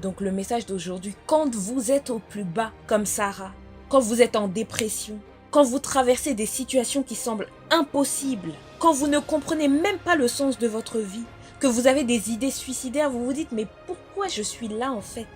Donc le message d'aujourd'hui, quand vous êtes au plus bas, comme Sarah, quand vous êtes en dépression, quand vous traversez des situations qui semblent impossibles, quand vous ne comprenez même pas le sens de votre vie, que vous avez des idées suicidaires, vous vous dites mais pourquoi je suis là en fait?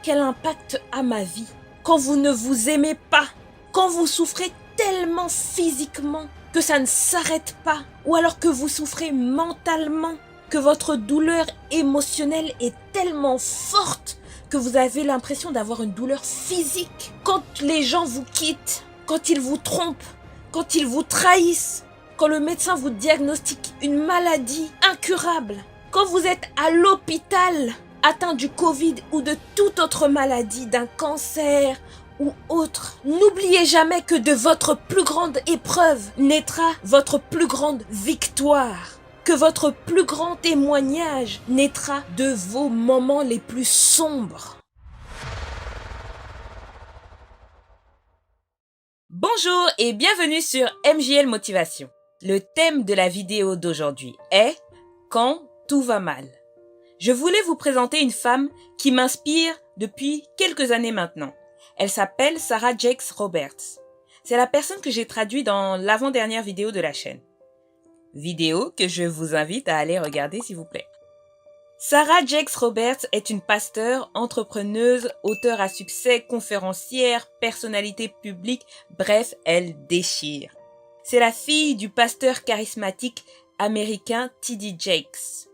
Quel impact a ma vie? Quand vous ne vous aimez pas, quand vous souffrez tellement physiquement que ça ne s'arrête pas, ou alors que vous souffrez mentalement, que votre douleur émotionnelle est tellement forte que vous avez l'impression d'avoir une douleur physique. Quand les gens vous quittent, quand ils vous trompent, quand ils vous trahissent, quand le médecin vous diagnostique une maladie incurable, quand vous êtes à l'hôpital atteint du Covid ou de toute autre maladie, d'un cancer ou autre, n'oubliez jamais que de votre plus grande épreuve naîtra votre plus grande victoire. Que votre plus grand témoignage naîtra de vos moments les plus sombres. Bonjour et bienvenue sur MJL Motivation. Le thème de la vidéo d'aujourd'hui est « Quand tout va mal ». Je voulais vous présenter une femme qui m'inspire depuis quelques années maintenant. Elle s'appelle Sarah Jakes Roberts. C'est la personne que j'ai traduite dans l'avant-dernière vidéo de la chaîne. Vidéo que je vous invite à aller regarder s'il vous plaît. Sarah Jakes Roberts est une pasteur, entrepreneuse, auteure à succès, conférencière, personnalité publique, bref, elle déchire. C'est la fille du pasteur charismatique américain T.D. Jakes.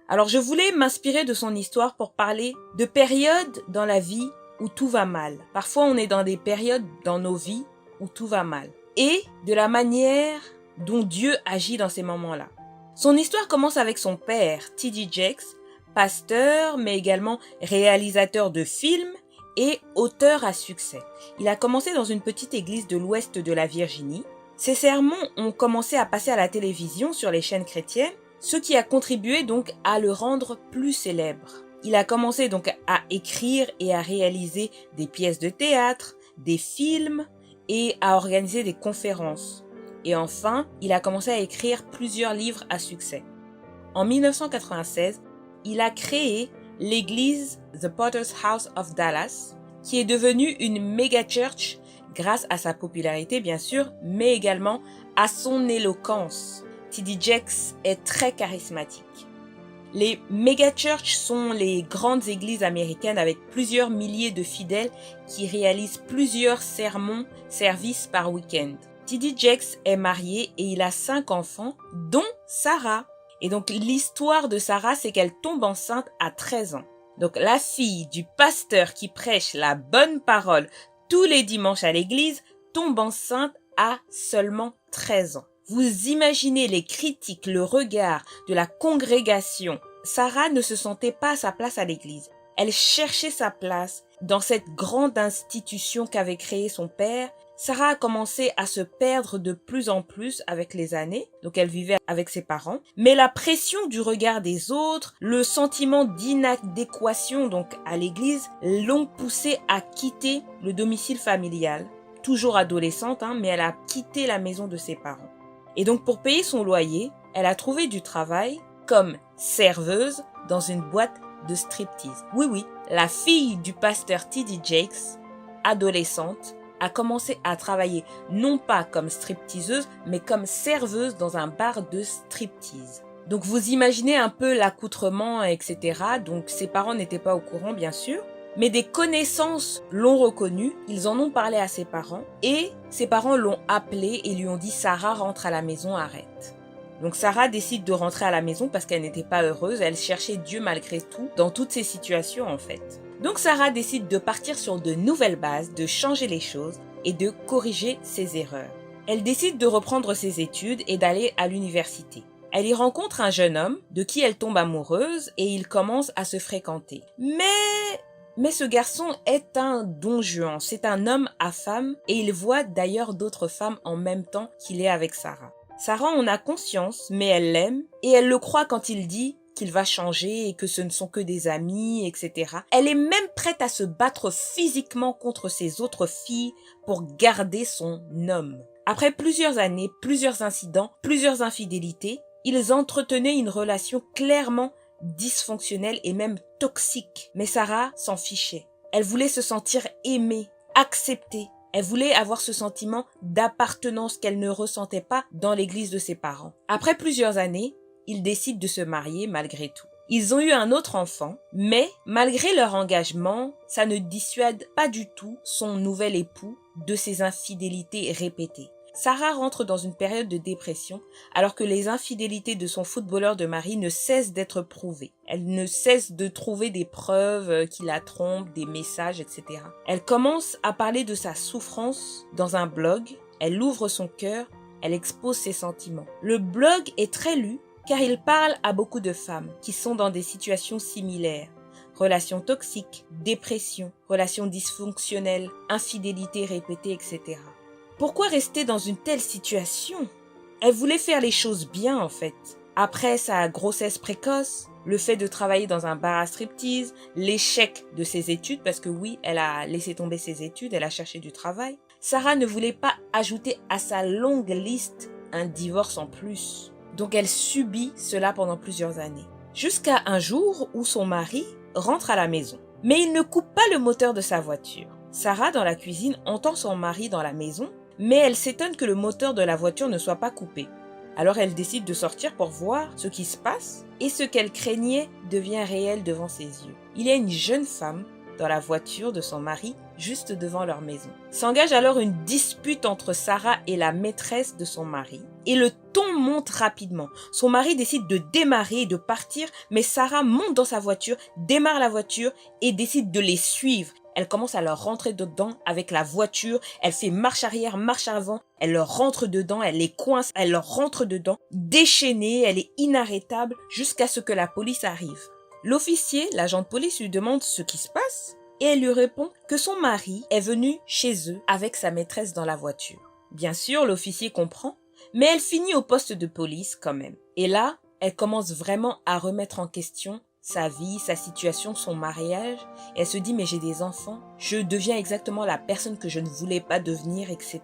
Alors je voulais m'inspirer de son histoire pour parler de périodes dans la vie où tout va mal. Parfois on est dans des périodes dans nos vies où tout va mal. Et de la manière dont Dieu agit dans ces moments-là. Son histoire commence avec son père, T.D. Jakes, pasteur, mais également réalisateur de films et auteur à succès. Il a commencé dans une petite église de l'ouest de la Virginie. Ses sermons ont commencé à passer à la télévision sur les chaînes chrétiennes, ce qui a contribué donc à le rendre plus célèbre. Il a commencé donc à écrire et à réaliser des pièces de théâtre, des films et à organiser des conférences. Et enfin, il a commencé à écrire plusieurs livres à succès. En 1996, il a créé l'église The Potter's House of Dallas, qui est devenue une méga church grâce à sa popularité bien sûr, mais également à son éloquence. T.D. Jakes est très charismatique. Les méga churches sont les grandes églises américaines avec plusieurs milliers de fidèles qui réalisent plusieurs sermons, services par week-end. T.D. Jakes est marié et il a 5 enfants, dont Sarah. Et donc l'histoire de Sarah, c'est qu'elle tombe enceinte à 13 ans. Donc la fille du pasteur qui prêche la bonne parole tous les dimanches à l'église tombe enceinte à seulement 13 ans. Vous imaginez les critiques, le regard de la congrégation. Sarah ne se sentait pas à sa place à l'église. Elle cherchait sa place dans cette grande institution qu'avait créée son père. Sarah a commencé à se perdre de plus en plus avec les années, donc elle vivait avec ses parents. Mais la pression du regard des autres, le sentiment d'inadéquation donc à l'église, l'ont poussée à quitter le domicile familial. Toujours adolescente, mais elle a quitté la maison de ses parents. Et donc pour payer son loyer, elle a trouvé du travail comme serveuse dans une boîte de striptease. Oui, la fille du pasteur T.D. Jakes, adolescente, a commencé à travailler non pas comme stripteaseuse, mais comme serveuse dans un bar de striptease. Donc vous imaginez un peu l'accoutrement, etc. Donc ses parents n'étaient pas au courant, bien sûr. Mais des connaissances l'ont reconnue, ils en ont parlé à ses parents et ses parents l'ont appelé et lui ont dit « Sarah, rentre à la maison, arrête ». Donc Sarah décide de rentrer à la maison parce qu'elle n'était pas heureuse, elle cherchait Dieu malgré tout dans toutes ces situations en fait. Donc Sarah décide de partir sur de nouvelles bases, de changer les choses et de corriger ses erreurs. Elle décide de reprendre ses études et d'aller à l'université. Elle y rencontre un jeune homme de qui elle tombe amoureuse et ils commencent à se fréquenter. Mais ce garçon est un don Juan, c'est un homme à femme et il voit d'ailleurs d'autres femmes en même temps qu'il est avec Sarah. Sarah en a conscience, mais elle l'aime et elle le croit quand il dit qu'il va changer et que ce ne sont que des amis, etc. Elle est même prête à se battre physiquement contre ses autres filles pour garder son homme. Après plusieurs années, plusieurs incidents, plusieurs infidélités, ils entretenaient une relation clairement dysfonctionnelle et même toxique. Mais Sarah s'en fichait. Elle voulait se sentir aimée, acceptée. Elle voulait avoir ce sentiment d'appartenance qu'elle ne ressentait pas dans l'église de ses parents. Après plusieurs années, ils décident de se marier malgré tout. Ils ont eu un autre enfant, mais malgré leur engagement, ça ne dissuade pas du tout son nouvel époux de ses infidélités répétées. Sarah rentre dans une période de dépression alors que les infidélités de son footballeur de mari ne cessent d'être prouvées. Elle ne cesse de trouver des preuves qui la trompent, des messages, etc. Elle commence à parler de sa souffrance dans un blog, elle ouvre son cœur, elle expose ses sentiments. Le blog est très lu car il parle à beaucoup de femmes qui sont dans des situations similaires. Relations toxiques, dépression, relations dysfonctionnelles, infidélités répétées, etc. Pourquoi rester dans une telle situation? Elle voulait faire les choses bien en fait. Après sa grossesse précoce, le fait de travailler dans un bar à striptease, l'échec de ses études, parce que oui, elle a laissé tomber ses études, elle a cherché du travail, Sarah ne voulait pas ajouter à sa longue liste un divorce en plus. Donc elle subit cela pendant plusieurs années. Jusqu'à un jour où son mari rentre à la maison. Mais il ne coupe pas le moteur de sa voiture. Sarah, dans la cuisine, entend son mari dans la maison, mais elle s'étonne que le moteur de la voiture ne soit pas coupé. Alors elle décide de sortir pour voir ce qui se passe et ce qu'elle craignait devient réel devant ses yeux. Il y a une jeune femme dans la voiture de son mari juste devant leur maison. S'engage alors une dispute entre Sarah et la maîtresse de son mari et le ton monte rapidement. Son mari décide de démarrer et de partir, mais Sarah monte dans sa voiture, démarre la voiture et décide de les suivre. Elle commence à leur rentrer dedans avec la voiture, elle fait marche arrière, marche avant, elle leur rentre dedans, elle les coince, elle leur rentre dedans, déchaînée, elle est inarrêtable jusqu'à ce que la police arrive. L'officier, l'agent de police, lui demande ce qui se passe et elle lui répond que son mari est venu chez eux avec sa maîtresse dans la voiture. Bien sûr, l'officier comprend, mais elle finit au poste de police quand même. Et là, elle commence vraiment à remettre en question sa vie, sa situation, son mariage. Et elle se dit, mais j'ai des enfants, je deviens exactement la personne que je ne voulais pas devenir, etc.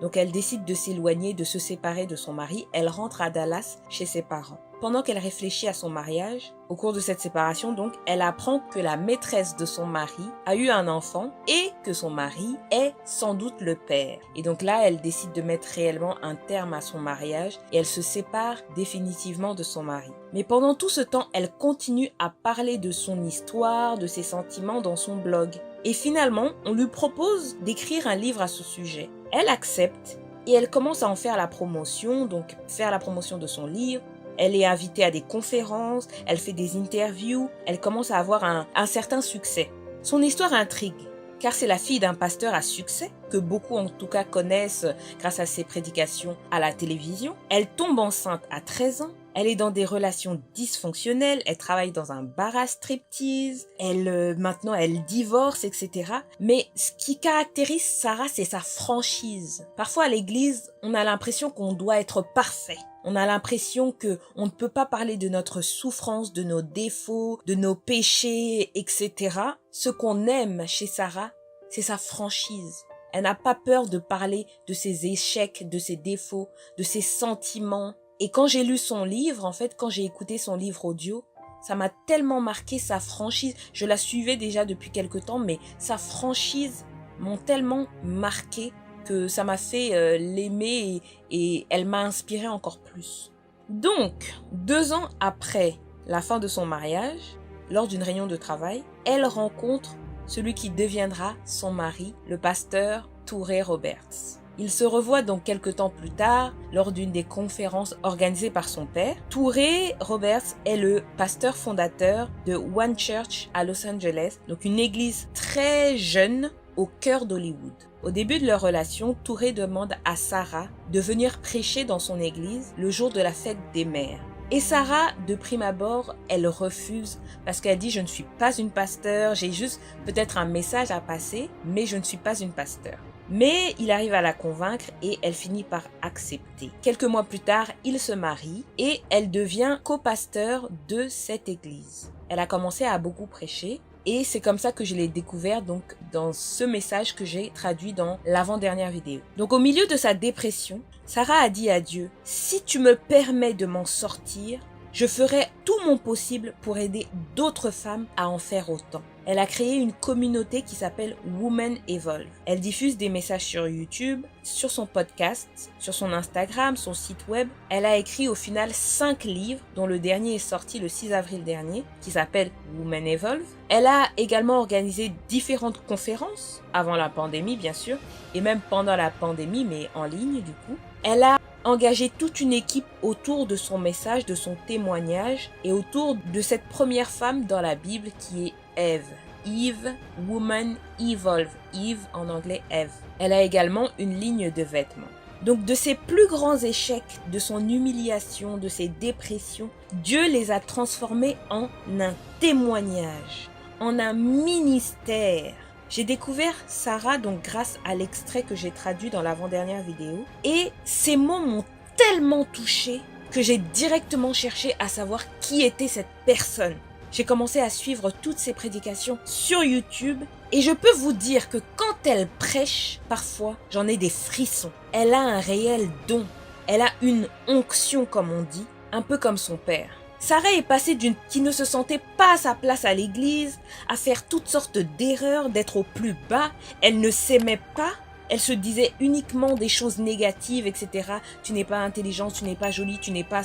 Donc elle décide de s'éloigner, de se séparer de son mari. Elle rentre à Dallas chez ses parents. Pendant qu'elle réfléchit à son mariage, au cours de cette séparation donc, elle apprend que la maîtresse de son mari a eu un enfant et que son mari est sans doute le père. Et donc là, elle décide de mettre réellement un terme à son mariage et elle se sépare définitivement de son mari. Mais pendant tout ce temps, elle continue à parler de son histoire, de ses sentiments dans son blog. Et finalement, on lui propose d'écrire un livre à ce sujet. Elle accepte et elle commence à en faire la promotion, donc faire la promotion de son livre. Elle est invitée à des conférences, elle fait des interviews, elle commence à avoir un certain succès. Son histoire intrigue, car c'est la fille d'un pasteur à succès, que beaucoup en tout cas connaissent grâce à ses prédications à la télévision. Elle tombe enceinte à 13 ans, elle est dans des relations dysfonctionnelles, elle travaille dans un bar à striptease, maintenant elle divorce, etc. Mais ce qui caractérise Sarah, c'est sa franchise. Parfois à l'église, on a l'impression qu'on doit être parfait. On a l'impression que on ne peut pas parler de notre souffrance, de nos défauts, de nos péchés, etc. Ce qu'on aime chez Sarah, c'est sa franchise. Elle n'a pas peur de parler de ses échecs, de ses défauts, de ses sentiments. Et quand j'ai lu son livre, en fait, quand j'ai écouté son livre audio, ça m'a tellement marqué sa franchise. Je la suivais déjà depuis quelque temps, mais sa franchise m'ont tellement marqué que ça m'a fait l'aimer et elle m'a inspiré encore plus. Donc, 2 ans après la fin de son mariage, lors d'une réunion de travail, elle rencontre celui qui deviendra son mari, le pasteur Touré Roberts. Ils se revoient donc quelque temps plus tard lors d'une des conférences organisées par son père. Touré Roberts est le pasteur fondateur de One Church à Los Angeles, donc une église très jeune au cœur d'Hollywood. Au début de leur relation, Touré demande à Sarah de venir prêcher dans son église le jour de la fête des mères. Et Sarah, de prime abord, elle refuse parce qu'elle dit « Je ne suis pas une pasteur, j'ai juste peut-être un message à passer, mais je ne suis pas une pasteur ». Mais il arrive à la convaincre et elle finit par accepter. Quelques mois plus tard, ils se marient et elle devient copasteur de cette église. Elle a commencé à beaucoup prêcher. Et c'est comme ça que je l'ai découvert donc dans ce message que j'ai traduit dans l'avant-dernière vidéo. Donc au milieu de sa dépression, Sarah a dit à Dieu, si tu me permets de m'en sortir, Je ferai tout mon possible pour aider d'autres femmes à en faire autant. Elle a créé une communauté qui s'appelle Women Evolve. Elle diffuse des messages sur YouTube, sur son podcast, sur son Instagram, son site web. Elle a écrit au final 5 livres, dont le dernier est sorti le 6 avril dernier, qui s'appelle Women Evolve. Elle a également organisé différentes conférences, avant la pandémie bien sûr, et même pendant la pandémie, mais en ligne du coup. Elle a engagé toute une équipe autour de son message, de son témoignage, et autour de cette première femme dans la Bible qui est Ève. Eve, Woman Evolve. Eve en anglais Ève. Elle a également une ligne de vêtements. Donc de ses plus grands échecs, de son humiliation, de ses dépressions, Dieu les a transformés en un témoignage, en un ministère. J'ai découvert Sarah donc grâce à l'extrait que j'ai traduit dans l'avant-dernière vidéo, et ces mots m'ont tellement touchée que j'ai directement cherché à savoir qui était cette personne. J'ai commencé à suivre toutes ses prédications sur YouTube et je peux vous dire que quand elle prêche, parfois j'en ai des frissons. Elle a un réel don, elle a une onction comme on dit, un peu comme son père. Sarah est passée d'une qui ne se sentait pas à sa place à l'église, à faire toutes sortes d'erreurs, d'être au plus bas, elle ne s'aimait pas, elle se disait uniquement des choses négatives, etc. Tu n'es pas intelligente, tu n'es pas jolie, tu n'es pas,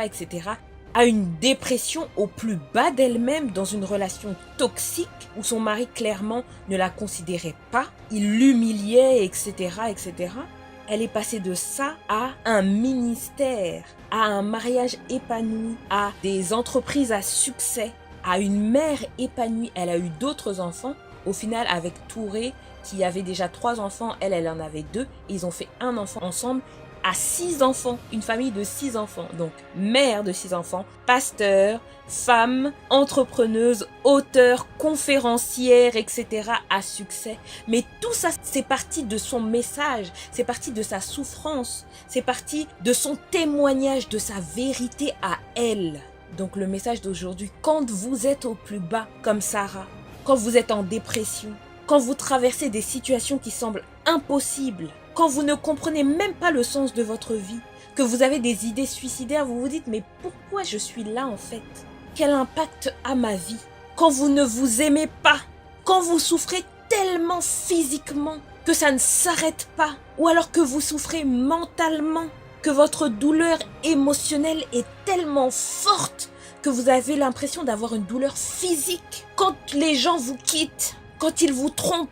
etc. À une dépression au plus bas d'elle-même dans une relation toxique où son mari clairement ne la considérait pas, il l'humiliait, etc., etc. Elle est passée de ça à un ministère, à un mariage épanoui, à des entreprises à succès, à une mère épanouie. Elle a eu d'autres enfants. Au final, avec Touré, qui avait déjà 3 enfants, elle en avait 2. Et ils ont fait un enfant ensemble à 6 enfants. Une famille de 6 enfants. Donc, mère de 6 enfants, pasteur, femme, entrepreneuse, auteure, conférencière, etc. à succès. Mais tout ça, c'est parti de son message, c'est parti de sa souffrance, c'est parti de son témoignage, de sa vérité à elle. Donc le message d'aujourd'hui, quand vous êtes au plus bas, comme Sarah, quand vous êtes en dépression, quand vous traversez des situations qui semblent impossibles, quand vous ne comprenez même pas le sens de votre vie, que vous avez des idées suicidaires, vous vous dites mais pourquoi je suis là en fait ? Quel impact a ma vie ? Quand vous ne vous aimez pas, quand vous souffrez tellement physiquement que ça ne s'arrête pas, ou alors que vous souffrez mentalement, que votre douleur émotionnelle est tellement forte que vous avez l'impression d'avoir une douleur physique. Quand les gens vous quittent, quand ils vous trompent,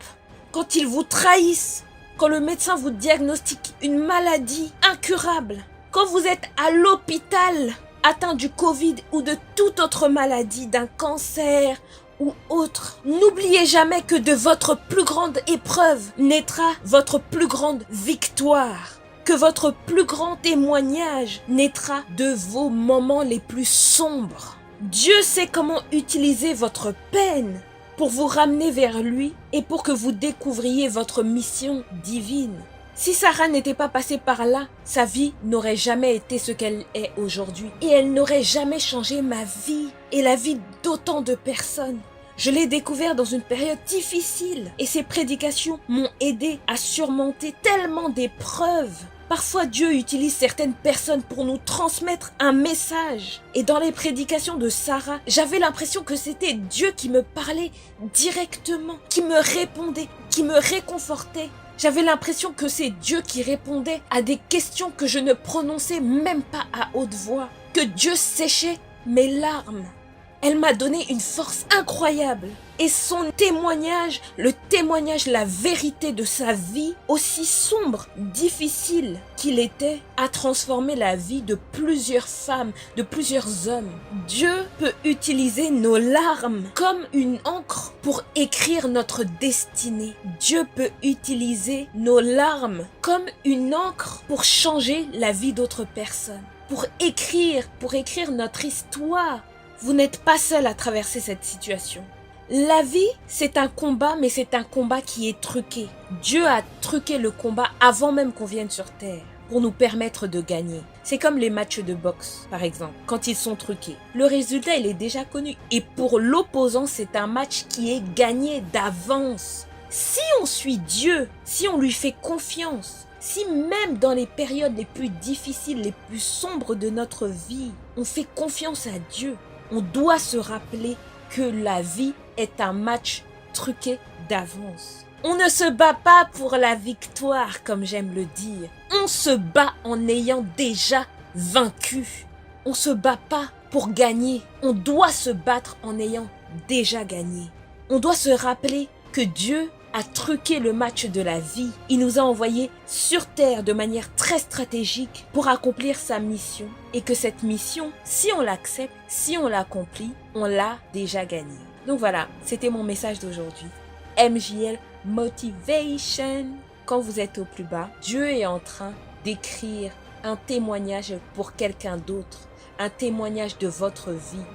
quand ils vous trahissent, quand le médecin vous diagnostique une maladie incurable, quand vous êtes à l'hôpital atteint du Covid ou de toute autre maladie, d'un cancer ou autre, n'oubliez jamais que de votre plus grande épreuve naîtra votre plus grande victoire. Que votre plus grand témoignage naîtra de vos moments les plus sombres. Dieu sait comment utiliser votre peine pour vous ramener vers lui et pour que vous découvriez votre mission divine. Si Sarah n'était pas passée par là, sa vie n'aurait jamais été ce qu'elle est aujourd'hui. Et elle n'aurait jamais changé ma vie et la vie d'autant de personnes. Je l'ai découvert dans une période difficile et ses prédications m'ont aidé à surmonter tellement d'épreuves. Parfois, Dieu utilise certaines personnes pour nous transmettre un message. Et dans les prédications de Sarah, j'avais l'impression que c'était Dieu qui me parlait directement, qui me répondait, qui me réconfortait. J'avais l'impression que c'est Dieu qui répondait à des questions que je ne prononçais même pas à haute voix. Que Dieu séchait mes larmes. Elle m'a donné une force incroyable. Et son témoignage, le témoignage, la vérité de sa vie, aussi sombre, difficile qu'il était, a transformé la vie de plusieurs femmes, de plusieurs hommes. Dieu peut utiliser nos larmes comme une encre pour écrire notre destinée. Dieu peut utiliser nos larmes comme une encre pour changer la vie d'autres personnes. Pour écrire notre histoire. Vous n'êtes pas seul à traverser cette situation. La vie, c'est un combat, mais c'est un combat qui est truqué. Dieu a truqué le combat avant même qu'on vienne sur Terre pour nous permettre de gagner. C'est comme les matchs de boxe, par exemple, quand ils sont truqués. Le résultat, il est déjà connu. Et pour l'opposant, c'est un match qui est gagné d'avance. Si on suit Dieu, si on lui fait confiance, Si même dans les périodes les plus difficiles, les plus sombres de notre vie, on fait confiance à Dieu, on doit se rappeler que la vie est un match truqué d'avance. On ne se bat pas pour la victoire, comme j'aime le dire. On se bat en ayant déjà vaincu. On se bat pas pour gagner. On doit se battre en ayant déjà gagné. On doit se rappeler que Dieu a truqué le match de la vie. Il nous a envoyés sur terre de manière très stratégique pour accomplir sa mission. Et que cette mission, si on l'accepte, si on l'accomplit, on l'a déjà gagnée. Donc voilà, c'était mon message d'aujourd'hui. MJL Motivation. Quand vous êtes au plus bas, Dieu est en train d'écrire un témoignage pour quelqu'un d'autre. Un témoignage de votre vie,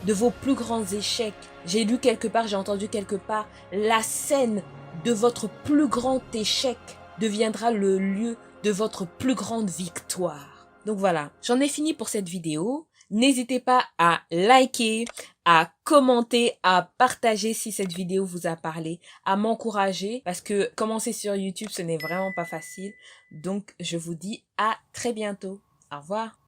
de vos plus grands échecs. J'ai lu quelque part, j'ai entendu quelque part, la scène de votre plus grand échec deviendra le lieu de votre plus grande victoire. Donc voilà, j'en ai fini pour cette vidéo. N'hésitez pas à liker, à commenter, à partager si cette vidéo vous a parlé, à m'encourager parce que commencer sur YouTube, ce n'est vraiment pas facile. Donc je vous dis à très bientôt. Au revoir.